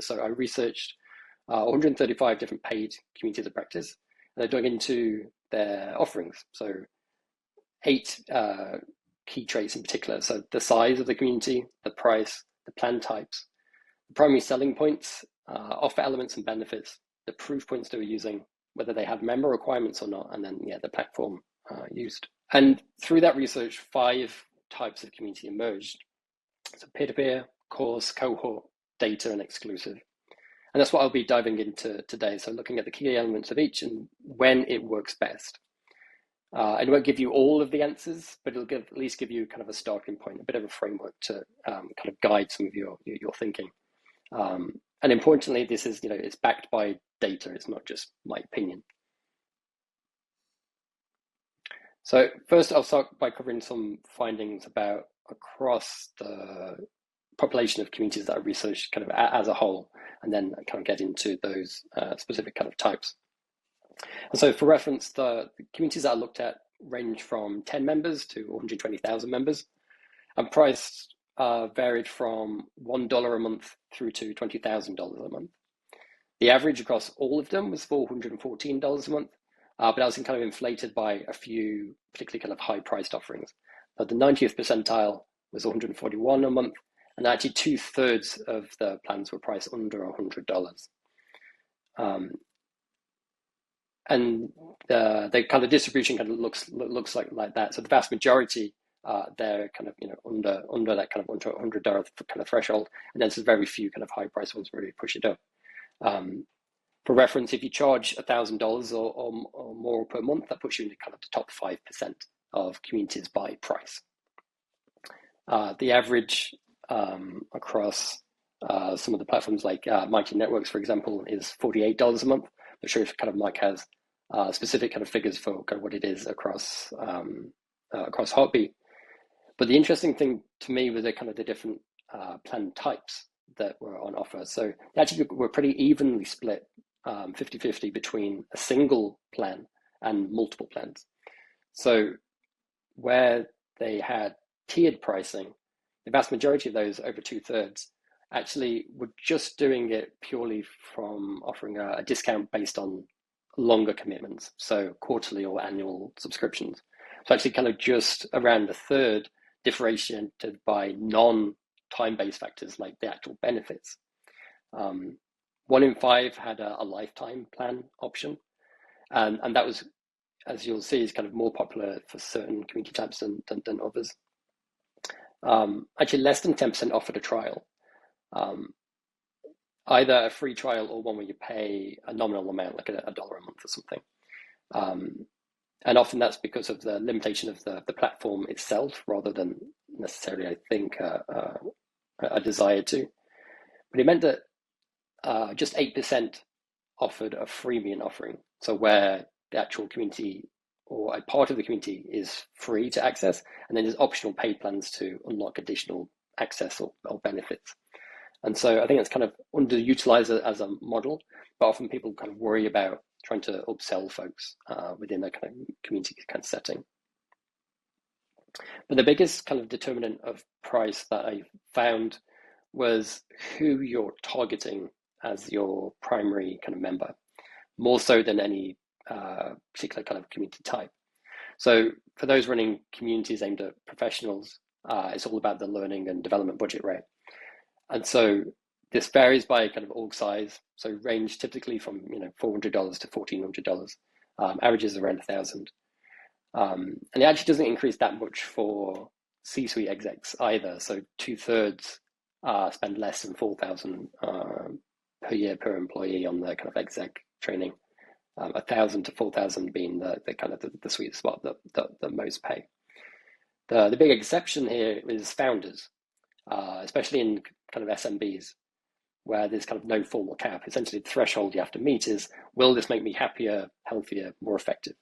So I researched 135 different paid communities of practice, and I dug into their offerings. So 8 key traits in particular. So the size of the community, the price, the plan types, the primary selling points, offer elements and benefits, the proof points they were using, whether they had member requirements or not, and then the platform used. And through that research, 5 types of community emerged. So peer-to-peer, course, cohort, data, and exclusive. And that's what I'll be diving into today. So looking at the key elements of each and when it works best. It won't give you all of the answers, but it'll at least give you kind of a starting point, a bit of a framework to kind of guide some of your thinking. And importantly, this is, it's backed by data. It's not just my opinion. So first, I'll start by covering some findings about across the population of communities that I researched kind of as a whole, and then kind of get into those specific kind of types. And so for reference, the communities that I looked at range from 10 members to 120,000 members, and price varied from $1 a month through to $20,000 a month. The average across all of them was $414 a month, but I was kind of inflated by a few particularly kind of high-priced offerings. The 90th percentile was $141 a month, and actually 2/3 of the plans were priced under $100. And the kind of distribution kind of looks like that. So the vast majority, they're kind of under that kind of $100 kind of threshold, and then there's very few kind of high price ones where you push it up. For reference, if you charge $1,000 or more per month, that puts you into kind of the top 5% of communities by price. The average across some of the platforms like Mighty Networks, for example, is $48 a month. I'm not sure if kind of Mike has specific kind of figures for kind of what it is across Heartbeat. But the interesting thing to me was the kind of the different plan types that were on offer. So they actually were pretty evenly split, 50-50 between a single plan and multiple plans. So where they had tiered pricing, the vast majority of those, over 2/3, actually were just doing it purely from offering a discount based on longer commitments, so quarterly or annual subscriptions. So actually kind of just around 1/3 differentiated by non-time-based factors like the actual benefits. 1 in 5 had a lifetime plan option, and that was, as you'll see, is kind of more popular for certain community types than others. Actually, less than 10% offered a trial, either a free trial or one where you pay a nominal amount, like $1 a month or something. And often that's because of the limitation of the platform itself, rather than necessarily, I think, a desire to. But it meant that just 8% offered a freemium offering. So where the actual community or a part of the community is free to access, and then there's optional paid plans to unlock additional access or benefits. And so I think it's kind of underutilized as a model, but often people kind of worry about trying to upsell folks within a kind of community kind of setting. But the biggest kind of determinant of price that I found was who you're targeting as your primary kind of member, more so than any particular kind of community type. So for those running communities aimed at professionals, it's all about the learning and development budget rate. And so this varies by kind of org size. So range typically from $400 to $1,400. Averages around 1,000. And it actually doesn't increase that much for C-suite execs either. So 2/3 spend less than $4,000 per year per employee on the kind of exec training. 1,000 to 4,000 being the kind of the sweet spot that most pay. The big exception here is founders, especially in kind of SMBs, where there's kind of no formal cap. Essentially, the threshold you have to meet is, will this make me happier, healthier, more effective?